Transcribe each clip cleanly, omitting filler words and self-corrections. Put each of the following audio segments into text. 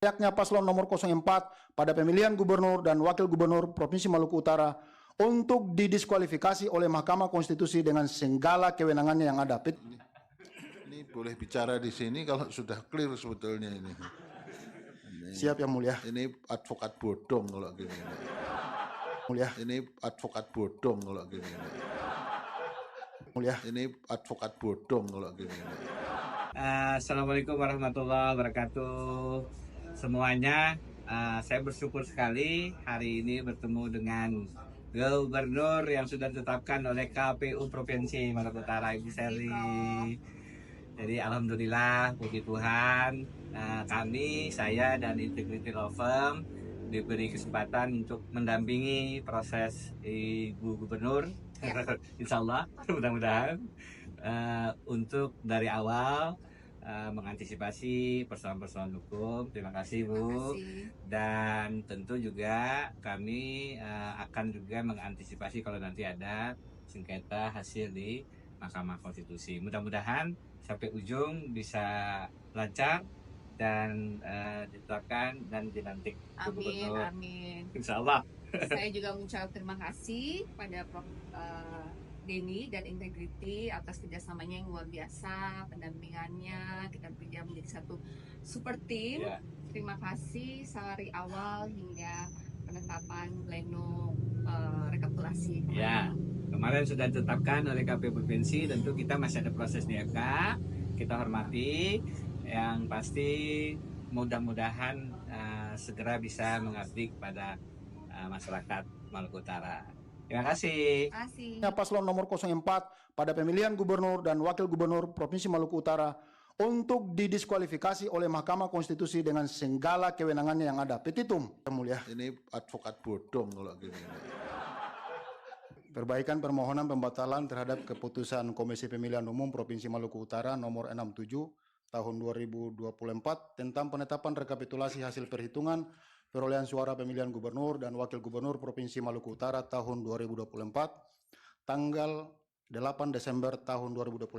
Layaknya paslon nomor 04 pada pemilihan gubernur dan wakil gubernur Provinsi Maluku Utara untuk didiskualifikasi oleh Mahkamah Konstitusi dengan segala kewenangannya yang ada. Ini boleh bicara di sini kalau sudah clear sebetulnya ini. Siap yang mulia. Ini advokat bodong kalau gini. Mulia. Ini advokat bodong kalau gini. Mulia. Ini advokat bodong kalau gini. Assalamualaikum warahmatullahi wabarakatuh semuanya. Saya bersyukur sekali hari ini bertemu dengan Gubernur yang sudah ditetapkan oleh KPU Provinsi Maluku Utara, Ibu Seri. Jadi alhamdulillah, puji Tuhan, saya dan Integrity Law Firm diberi kesempatan untuk mendampingi proses Ibu Gubernur, insya Allah, mudah-mudahan untuk dari awal mengantisipasi persoalan-persoalan hukum. Terima kasih Bu. Dan tentu juga kami akan juga mengantisipasi kalau nanti ada sengketa hasil di Mahkamah Konstitusi. Mudah-mudahan sampai ujung bisa lancar dan ditetapkan dan dilantik Amin, amin. Insya Allah. Saya juga mengucapkan terima kasih pada Prof. Denny dan Integrity atas kerjasamanya yang luar biasa, pendampingannya, kita bekerja menjadi satu super team. Terima kasih dari awal hingga penetapan pleno rekapitulasi. Ya, kemarin sudah ditetapkan oleh KPU Provinsi, tentu kita masih ada proses di MK, kita hormati, yang pasti mudah-mudahan segera bisa mengabdi kepada masyarakat Maluku Utara. Terima kasih. Paslon nomor 04 pada pemilihan gubernur dan wakil gubernur Provinsi Maluku Utara untuk didiskualifikasi oleh Mahkamah Konstitusi dengan segala kewenangannya yang ada. Petitum, yang mulia. Ini advokat bodong kalau gini. Perbaikan permohonan pembatalan terhadap keputusan Komisi Pemilihan Umum Provinsi Maluku Utara nomor 67 tahun 2024 tentang penetapan rekapitulasi hasil perhitungan perolehan suara pemilihan gubernur dan wakil gubernur Provinsi Maluku Utara tahun 2024 tanggal 8 Desember tahun 2024.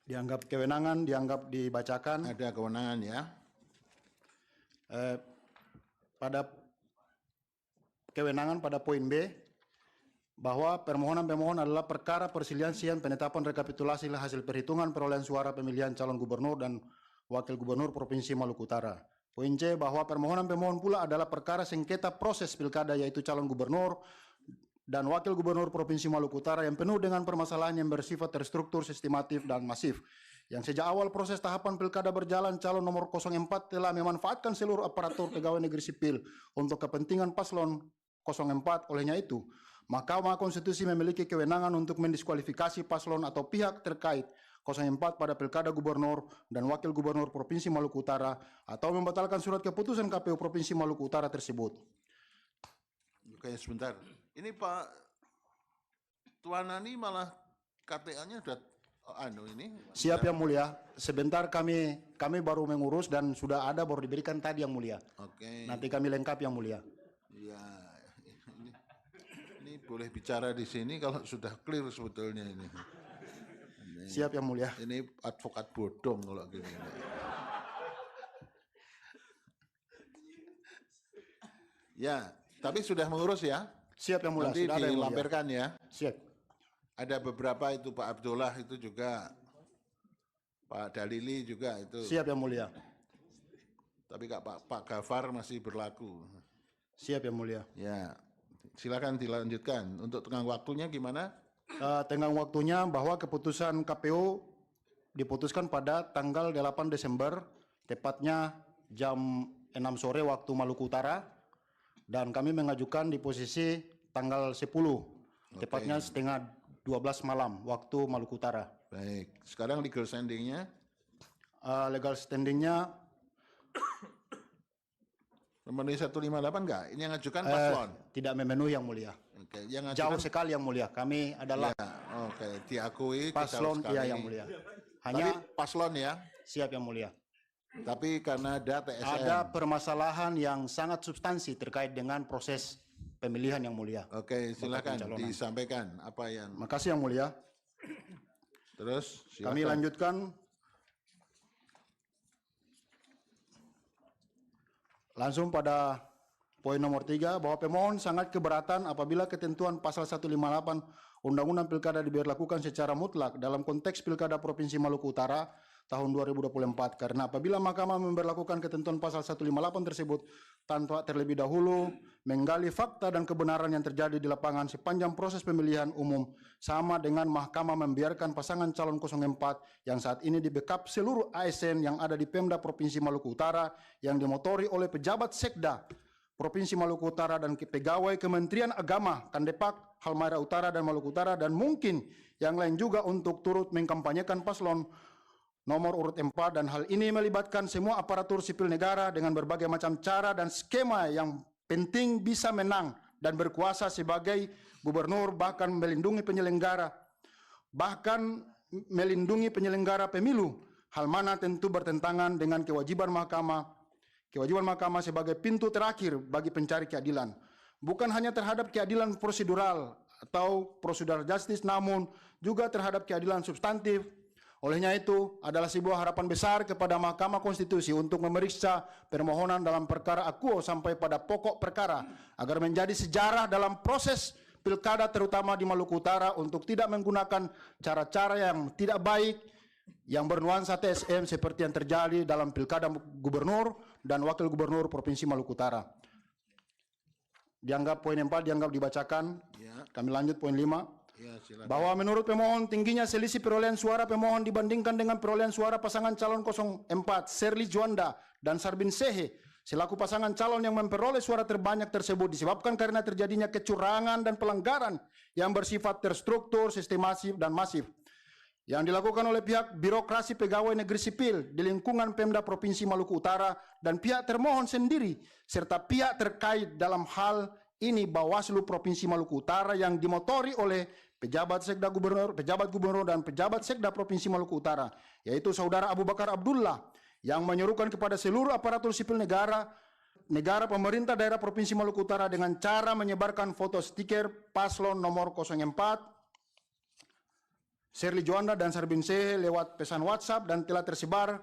Dianggap kewenangan, dianggap dibacakan. Ada kewenangan ya. Pada kewenangan pada poin B bahwa permohonan pemohon adalah perkara perselisihan penetapan rekapitulasi hasil perhitungan perolehan suara pemilihan calon gubernur dan wakil gubernur Provinsi Maluku Utara. Poin C bahwa permohonan pemohon pula adalah perkara sengketa proses pilkada yaitu calon gubernur dan wakil gubernur Provinsi Maluku Utara yang penuh dengan permasalahan yang bersifat terstruktur, sistematif, dan masif. Yang sejak awal proses tahapan pilkada berjalan, calon nomor 04 telah memanfaatkan seluruh aparatur pegawai negeri sipil untuk kepentingan paslon 04. Olehnya itu, Mahkamah Konstitusi memiliki kewenangan untuk mendiskualifikasi paslon atau pihak terkait 04 pada pilkada gubernur dan wakil gubernur Provinsi Maluku Utara atau membatalkan surat keputusan KPU Provinsi Maluku Utara tersebut. Oke, sebentar. Ini Pak Tuanani malah KTA-nya sudah ini. Siap yang mulia. Sebentar kami baru mengurus dan sudah ada baru diberikan tadi yang mulia. Oke. Nanti kami lengkap yang mulia. Ya, ini boleh bicara di sini kalau sudah clear sebetulnya ini. Siap yang mulia. Ini advokat bodong kalau gini. Ya, tapi sudah mengurus ya? Siap yang mulia. Nanti sudah dilampirkan ya? Siap. Ada beberapa itu Pak Abdullah itu juga, Pak Dalili juga itu. Siap yang mulia. Tapi Pak Gafar masih berlaku. Siap yang mulia. Ya, silakan dilanjutkan. Untuk tengah waktunya gimana? Tenggang waktunya bahwa keputusan KPU diputuskan pada tanggal 8 Desember, tepatnya jam 6 sore waktu Maluku Utara, dan kami mengajukan di posisi tanggal 10, tepatnya setengah 12 malam waktu Maluku Utara. Baik, sekarang legal standing-nya? Legal standing-nya memenuhi 158 enggak? Ini yang ngajukan paslon? Tidak memenuhi yang mulia. Oke, yang ngajukan, jauh sekali yang mulia. Kami adalah diakui paslon yang mulia. Hanya tapi paslon ya? Siap yang mulia. Tapi karena ada TSM. Ada permasalahan yang sangat substansi terkait dengan proses pemilihan yang mulia. Oke, silakan disampaikan apa yang. Makasih yang mulia. Terus silakan. Kami lanjutkan Langsung pada poin nomor 3, bahwa pemohon sangat keberatan apabila ketentuan pasal 158 Undang-Undang Pilkada diberlakukan secara mutlak dalam konteks Pilkada Provinsi Maluku Utara tahun 2024. Karena apabila Mahkamah memberlakukan ketentuan pasal 158 tersebut tanpa terlebih dahulu menggali fakta dan kebenaran yang terjadi di lapangan sepanjang proses pemilihan umum, sama dengan Mahkamah membiarkan pasangan calon 04 yang saat ini di backup seluruh ASN yang ada di Pemda Provinsi Maluku Utara yang dimotori oleh pejabat Sekda Provinsi Maluku Utara dan pegawai Kementerian Agama, Kandepak, Halmahera Utara dan Maluku Utara, dan mungkin yang lain juga untuk turut mengkampanyekan paslon nomor urut 4, dan hal ini melibatkan semua aparatur sipil negara dengan berbagai macam cara dan skema yang penting bisa menang dan berkuasa sebagai gubernur, bahkan melindungi penyelenggara pemilu, hal mana tentu bertentangan dengan kewajiban Mahkamah sebagai pintu terakhir bagi pencari keadilan, bukan hanya terhadap keadilan prosedural atau prosedural justice, namun juga terhadap keadilan substantif. Olehnya itu adalah sebuah harapan besar kepada Mahkamah Konstitusi untuk memeriksa permohonan dalam perkara akuo sampai pada pokok perkara agar menjadi sejarah dalam proses pilkada terutama di Maluku Utara, untuk tidak menggunakan cara-cara yang tidak baik yang bernuansa TSM seperti yang terjadi dalam pilkada gubernur dan wakil gubernur Provinsi Maluku Utara. Dianggap poin 4 dianggap dibacakan. Ya. Kami lanjut poin 5. Ya, silakan. Bahwa menurut pemohon tingginya selisih perolehan suara pemohon dibandingkan dengan perolehan suara pasangan calon 04 Serli Juanda dan Sarbin Sehe selaku pasangan calon yang memperoleh suara terbanyak tersebut disebabkan karena terjadinya kecurangan dan pelanggaran yang bersifat terstruktur, sistematis dan masif yang dilakukan oleh pihak birokrasi pegawai negeri sipil di lingkungan Pemda Provinsi Maluku Utara dan pihak termohon sendiri serta pihak terkait dalam hal ini Bawaslu Provinsi Maluku Utara yang dimotori oleh pejabat gubernur dan pejabat Sekda Provinsi Maluku Utara, yaitu Saudara Abu Bakar Abdullah, yang menyuruhkan kepada seluruh aparatur sipil negara pemerintah daerah Provinsi Maluku Utara dengan cara menyebarkan foto stiker paslon nomor 04 Serli Juanda dan Sarbin Sehe lewat pesan WhatsApp dan telah tersebar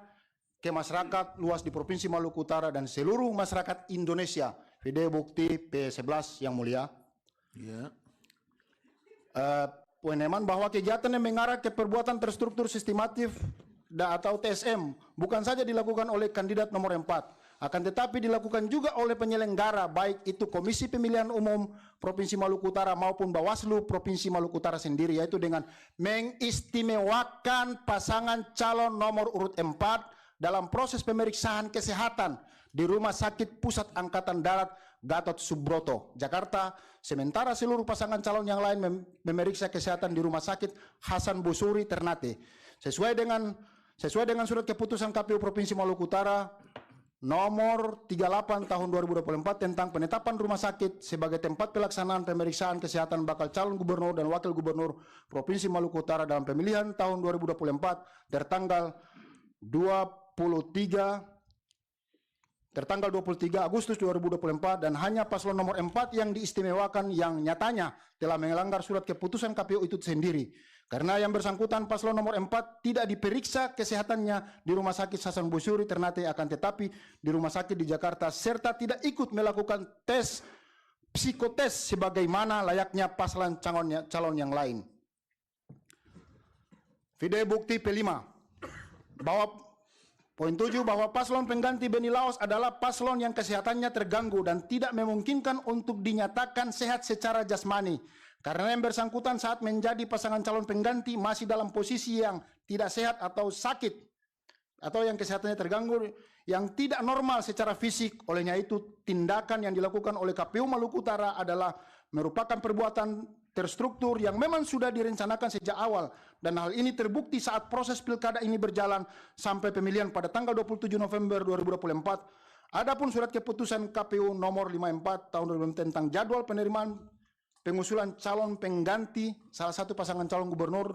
ke masyarakat luas di Provinsi Maluku Utara dan seluruh masyarakat Indonesia. Video bukti P11 yang mulia. Ya. Poin eman bahwa kegiatan yang mengarah ke perbuatan terstruktur sistematif atau TSM bukan saja dilakukan oleh kandidat nomor 4, akan tetapi dilakukan juga oleh penyelenggara, baik itu Komisi Pemilihan Umum Provinsi Maluku Utara maupun Bawaslu Provinsi Maluku Utara sendiri, yaitu dengan mengistimewakan pasangan calon nomor urut 4 dalam proses pemeriksaan kesehatan di Rumah Sakit Pusat Angkatan Darat Gatot Subroto, Jakarta, sementara seluruh pasangan calon yang lain memeriksa kesehatan di Rumah Sakit Hasan Busuri Ternate, sesuai dengan surat keputusan KPU Provinsi Maluku Utara nomor 38 tahun 2024 tentang penetapan rumah sakit sebagai tempat pelaksanaan pemeriksaan kesehatan bakal calon gubernur dan wakil gubernur Provinsi Maluku Utara dalam pemilihan tahun 2024 tertanggal 23 Agustus 2024, dan hanya paslon nomor 4 yang diistimewakan yang nyatanya telah melanggar surat keputusan KPU itu sendiri. Karena yang bersangkutan paslon nomor 4 tidak diperiksa kesehatannya di Rumah Sakit Hasan Busuri Ternate, akan tetapi di rumah sakit di Jakarta, serta tidak ikut melakukan tes psikotes sebagaimana layaknya paslon calon yang lain. Video bukti P5 bahwa poin 7 bahwa paslon pengganti Beni Laos adalah paslon yang kesehatannya terganggu dan tidak memungkinkan untuk dinyatakan sehat secara jasmani. Karena yang bersangkutan saat menjadi pasangan calon pengganti masih dalam posisi yang tidak sehat atau sakit, atau yang kesehatannya terganggu, yang tidak normal secara fisik. Olehnya itu, tindakan yang dilakukan oleh KPU Maluku Utara adalah merupakan perbuatan terstruktur yang memang sudah direncanakan sejak awal, dan hal ini terbukti saat proses pilkada ini berjalan sampai pemilihan pada tanggal 27 November 2024. Adapun surat keputusan KPU nomor 54 tahun 2020 tentang jadwal penerimaan pengusulan calon pengganti salah satu pasangan calon gubernur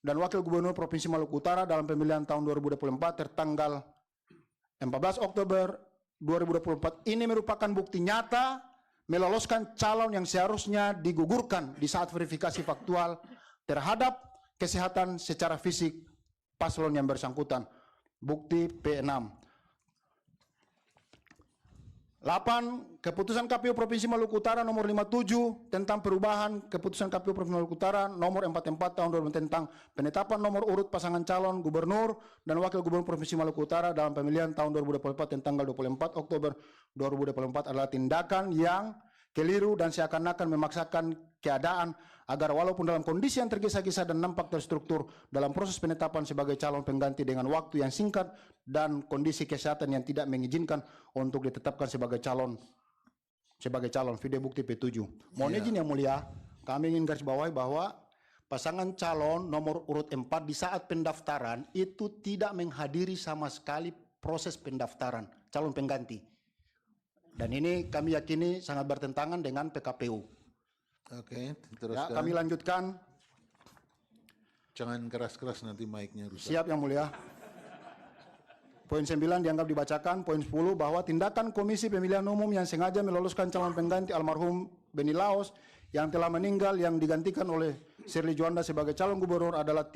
dan wakil gubernur Provinsi Maluku Utara dalam pemilihan tahun 2024 tertanggal 14 Oktober 2024 ini merupakan bukti nyata meloloskan calon yang seharusnya digugurkan di saat verifikasi faktual terhadap kesehatan secara fisik paslon yang bersangkutan. Bukti P6. 8. Keputusan KPU Provinsi Maluku Utara nomor 57 tentang perubahan Keputusan KPU Provinsi Maluku Utara nomor 44 tahun 2000 tentang penetapan nomor urut pasangan calon gubernur dan wakil gubernur Provinsi Maluku Utara dalam pemilihan tahun 2024 dan tanggal 24 Oktober 2024 adalah tindakan yang keliru dan seakan-akan memaksakan keadaan agar walaupun dalam kondisi yang tergesa-gesa dan nampak terstruktur dalam proses penetapan sebagai calon pengganti dengan waktu yang singkat dan kondisi kesehatan yang tidak mengizinkan untuk ditetapkan sebagai calon video bukti P7. Mohon izin yang mulia, kami ingin garis bawahi bahwa pasangan calon nomor urut 4 di saat pendaftaran itu tidak menghadiri sama sekali proses pendaftaran calon pengganti. Dan ini kami yakini sangat bertentangan dengan PKPU. Oke, Ya, teruskan. kami lanjutkan. Jangan keras-keras nanti mic-nya rusak. Siap yang mulia. Poin 9 dianggap dibacakan. Poin 10 bahwa tindakan Komisi Pemilihan Umum yang sengaja meloloskan calon pengganti almarhum Beni Laos yang telah meninggal yang digantikan oleh Shirley Juanda sebagai calon gubernur adalah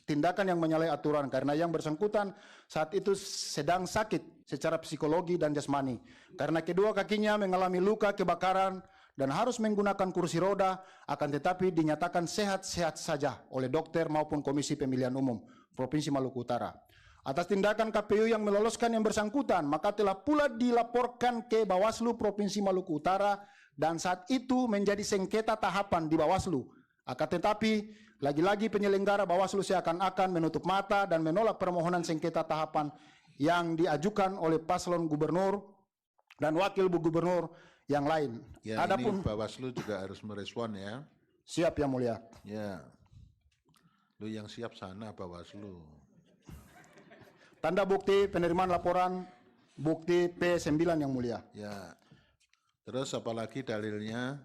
tindakan yang menyalahi aturan karena yang bersangkutan saat itu sedang sakit secara psikologi dan jasmani. Karena kedua kakinya mengalami luka kebakaran dan harus menggunakan kursi roda, akan tetapi dinyatakan sehat-sehat saja oleh dokter maupun Komisi Pemilihan Umum Provinsi Maluku Utara. Atas tindakan KPU yang meloloskan yang bersangkutan, maka telah pula dilaporkan ke Bawaslu Provinsi Maluku Utara dan saat itu menjadi sengketa tahapan di Bawaslu. Akan tetapi, lagi-lagi penyelenggara Bawaslu seakan-akan menutup mata dan menolak permohonan sengketa tahapan yang diajukan oleh paslon gubernur dan wakil gubernur yang lain. Ya, Adapun ini Bawaslu juga harus merespon ya. siap yang mulia. Ya. Lu yang siap sana Bawaslu. Tanda bukti penerimaan laporan bukti P9 yang mulia. Ya. Terus apalagi dalilnya?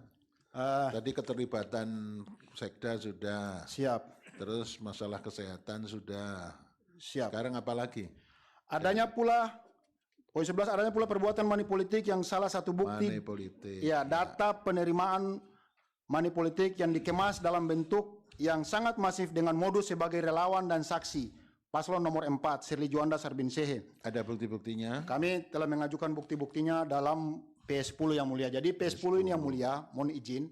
Tadi keterlibatan sekda sudah. Siap. Terus masalah kesehatan sudah. Siap. Sekarang apa lagi? Adanya pula poin 11 adanya pula perbuatan money politik yang salah satu bukti Money politik. ya data penerimaan money politik yang dikemas dalam bentuk yang sangat masif dengan modus sebagai relawan dan saksi. Paslon nomor 4 Shirley Juanda Sarbin Sehe. Ada bukti-buktinya? Kami telah mengajukan bukti-buktinya dalam P10 yang mulia. Jadi P10 ini yang mulia, mohon izin,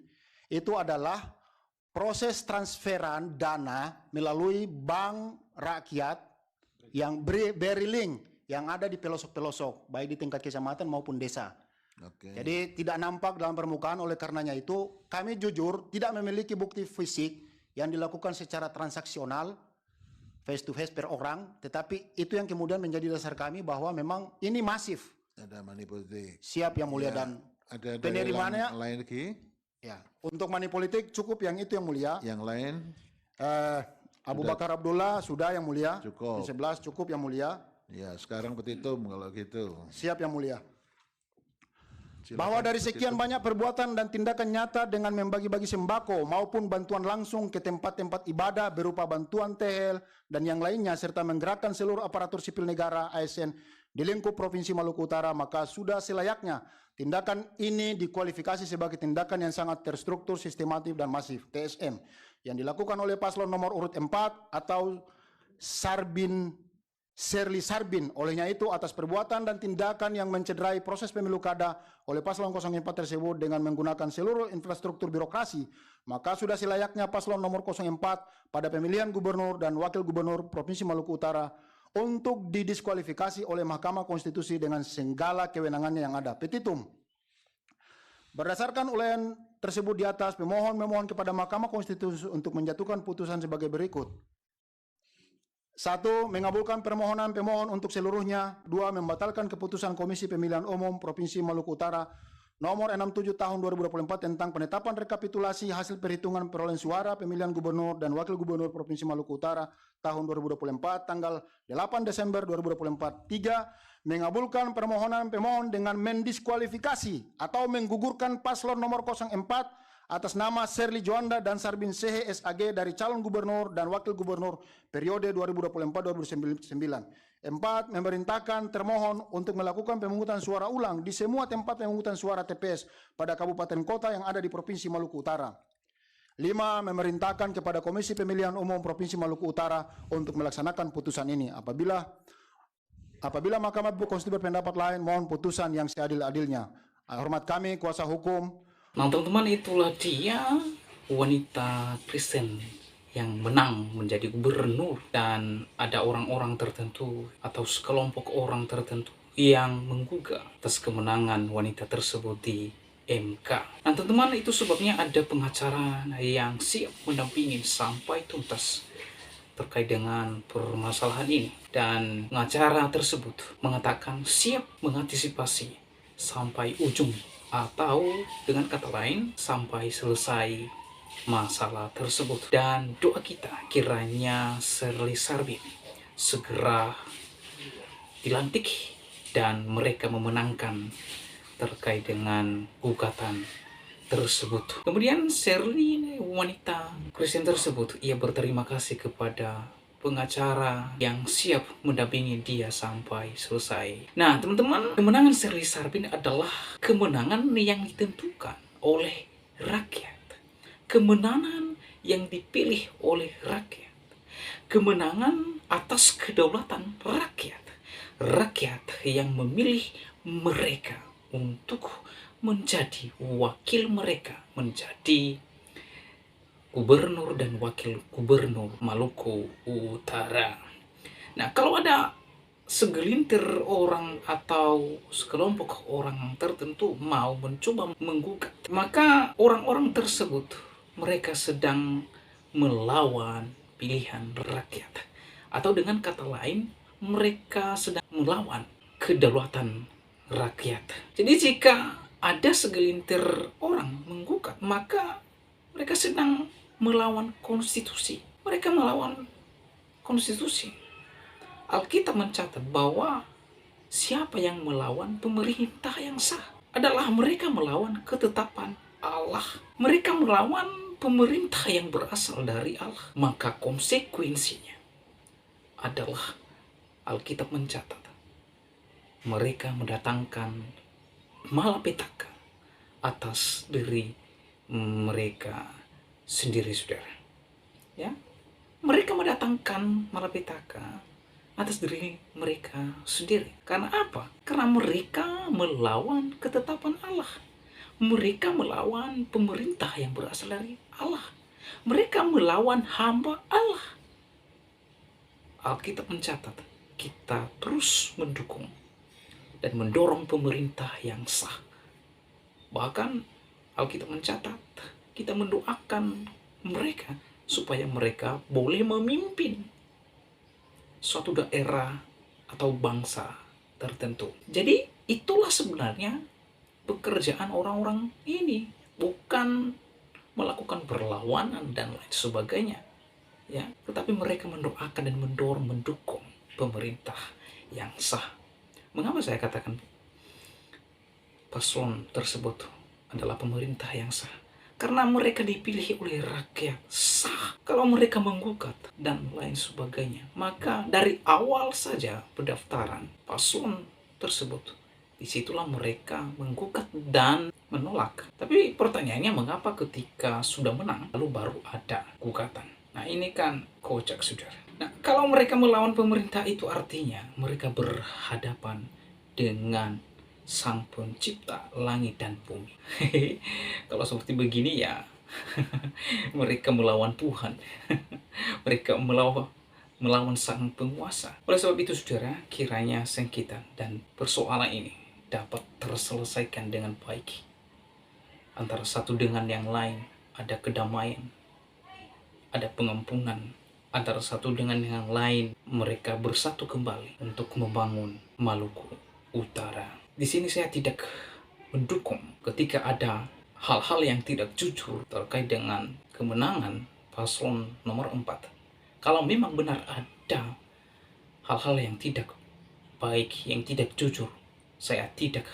itu adalah proses transferan dana melalui bank rakyat yang beri link yang ada di pelosok-pelosok, baik di tingkat kecamatan maupun desa. Oke. Jadi tidak nampak dalam permukaan, oleh karenanya itu kami jujur tidak memiliki bukti fisik yang dilakukan secara transaksional, face to face per orang, tetapi itu yang kemudian menjadi dasar kami bahwa memang ini masif. Ada money politik. Siap yang mulia Ya, dan ada penerimaannya lain lagi? ya. Untuk money politik cukup yang itu yang mulia. Yang lain? Abu Bakar Abdullah sudah yang mulia. Cukup. 11 cukup yang mulia. Ya, sekarang petitum kalau gitu. Siap yang mulia. Silakan Bahwa dari petitum. sekian banyak perbuatan dan tindakan nyata dengan membagi-bagi sembako maupun bantuan langsung ke tempat-tempat ibadah berupa bantuan tehel dan yang lainnya serta menggerakkan seluruh aparatur sipil negara ASN di lingkup Provinsi Maluku Utara, maka sudah selayaknya tindakan ini dikualifikasi sebagai tindakan yang sangat terstruktur, sistematif dan masif TSM yang dilakukan oleh paslon nomor urut 4 atau Shirley Sarbin. Olehnya itu atas perbuatan dan tindakan yang mencederai proses pemilu kada oleh paslon 04 tersebut dengan menggunakan seluruh infrastruktur birokrasi, maka sudah selayaknya paslon nomor 04 pada pemilihan gubernur dan wakil gubernur Provinsi Maluku Utara untuk didiskualifikasi oleh Mahkamah Konstitusi dengan segala kewenangannya yang ada. Petitum. Berdasarkan uraian tersebut di atas, pemohon memohon kepada Mahkamah Konstitusi untuk menjatuhkan putusan sebagai berikut. 1. Mengabulkan permohonan pemohon untuk seluruhnya. 2. Membatalkan keputusan Komisi Pemilihan Umum Provinsi Maluku Utara nomor 67 tahun 2024 tentang penetapan rekapitulasi hasil perhitungan perolehan suara pemilihan gubernur dan wakil gubernur Provinsi Maluku Utara tahun 2024 tanggal 8 Desember 2024. 3. Mengabulkan permohonan pemohon dengan mendiskualifikasi atau menggugurkan paslon nomor 04 atas nama Shirley Juanda dan Sarbin Sehe SAG dari calon gubernur dan wakil gubernur periode 2024-2029. 4. Memerintahkan termohon untuk melakukan pemungutan suara ulang di semua tempat pemungutan suara TPS pada kabupaten kota yang ada di Provinsi Maluku Utara. 5. Memerintahkan kepada Komisi Pemilihan Umum Provinsi Maluku Utara untuk melaksanakan putusan ini apabila Apabila Mahkamah Konstitusi berpendapat lain, mohon putusan yang seadil-adilnya. Hormat kami, kuasa hukum. Nah teman-teman, itulah dia wanita Kristen yang menang menjadi gubernur, dan ada orang-orang tertentu atau sekelompok orang tertentu yang menggugat atas kemenangan wanita tersebut di MK. Nah teman-teman, itu sebabnya ada pengacara yang siap mendampingi sampai tuntas terkait dengan permasalahan ini, dan pengacara tersebut mengatakan siap mengantisipasi sampai ujung, atau dengan kata lain sampai selesai masalah tersebut. Dan doa kita kiranya Shirley Sarbin segera dilantik dan mereka memenangkan terkait dengan gugatan tersebut. Kemudian Shirley, wanita Kristen tersebut, ia berterima kasih kepada pengacara yang siap mendampingi dia sampai selesai. Nah teman-teman, kemenangan Shirley Sarbin adalah kemenangan yang ditentukan oleh rakyat, kemenangan yang dipilih oleh rakyat, kemenangan atas kedaulatan rakyat, rakyat yang memilih mereka untuk menjadi wakil mereka, menjadi gubernur dan wakil gubernur Maluku Utara. Nah, kalau ada segelintir orang atau sekelompok orang tertentu mau mencoba menggugat, maka orang-orang tersebut mereka sedang melawan pilihan rakyat, atau dengan kata lain mereka sedang melawan kedaulatan rakyat. Jadi jika ada segelintir orang menggugat, maka mereka sedang melawan konstitusi. Mereka melawan konstitusi. Alkitab mencatat bahwa siapa yang melawan pemerintah yang sah adalah mereka melawan ketetapan Allah. Mereka melawan pemerintah yang berasal dari Allah. Maka konsekuensinya adalah Alkitab mencatat mereka mendatangkan malapetaka atas diri mereka sendiri, saudara. Ya, mereka mendatangkan malapetaka atas diri mereka sendiri. Karena apa? Karena mereka melawan ketetapan Allah. Mereka melawan pemerintah yang berasal dari Allah. Mereka melawan hamba Allah. Alkitab mencatat kita terus mendukung dan mendorong pemerintah yang sah. Bahkan Alkitab mencatat kita mendoakan mereka supaya mereka boleh memimpin suatu daerah atau bangsa tertentu. Jadi itulah sebenarnya pekerjaan orang-orang ini, bukan melakukan perlawanan dan lain sebagainya, ya, tetapi mereka mendoakan dan mendukung pemerintah yang sah. Mengapa saya katakan paslon tersebut adalah pemerintah yang sah? Karena mereka dipilih oleh rakyat sah. Kalau mereka menggugat dan lain sebagainya, maka dari awal saja pendaftaran paslon tersebut, disitulah mereka menggugat dan menolak. Tapi pertanyaannya, mengapa ketika sudah menang lalu baru ada gugatan? Nah ini kan kocak, saudara. Nah, kalau mereka melawan pemerintah, itu artinya mereka berhadapan dengan Sang Pencipta langit dan bumi. Kalau seperti begini ya, mereka melawan Tuhan. Mereka melawan Sang Penguasa. Oleh sebab itu, saudara, kiranya sengketa dan persoalan ini dapat terselesaikan dengan baik. Antara satu dengan yang lain ada kedamaian, ada pengampunan. Antara satu dengan yang lain mereka bersatu kembali untuk membangun Maluku Utara. Di sini saya tidak mendukung ketika ada hal-hal yang tidak jujur terkait dengan kemenangan paslon nomor 4. Kalau memang benar ada hal-hal yang tidak baik, yang tidak jujur, saya tidak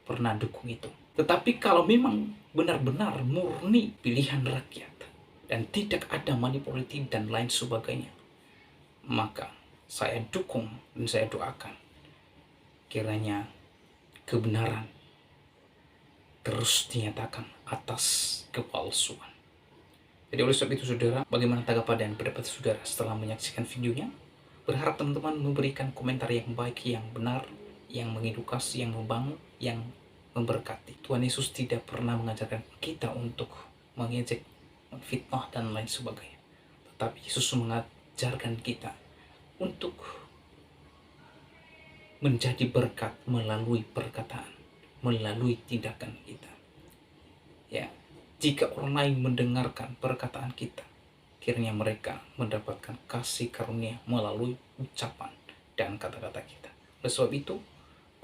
pernah dukung itu. Tetapi kalau memang benar-benar murni pilihan rakyat dan tidak ada manipulatif dan lain sebagainya, maka saya dukung dan saya doakan kiranya kebenaran terus dinyatakan atas kepalsuan. Jadi oleh sebab itu, saudara, bagaimana tanggapan dan pendapat saudara setelah menyaksikan videonya? berharap teman-teman memberikan komentar yang baik, yang benar, yang mengedukasi, yang membangun, yang memberkati. Tuhan Yesus tidak pernah mengajarkan kita untuk mengejek, fitnah, dan lain sebagainya. Tetapi Yesus mengajarkan kita untuk menjadi berkat melalui perkataan, melalui tindakan kita. Ya, jika orang lain mendengarkan perkataan kita, kiranya mereka mendapatkan kasih karunia melalui ucapan dan kata-kata kita. Oleh sebab itu,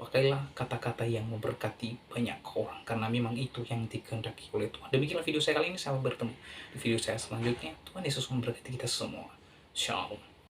pakailah kata-kata yang memberkati banyak orang, karena memang itu yang dikehendaki oleh Tuhan. Demikianlah video saya kali ini. Sampai bertemu di video saya selanjutnya. Tuhan Yesus memberkati kita semua. Shalom.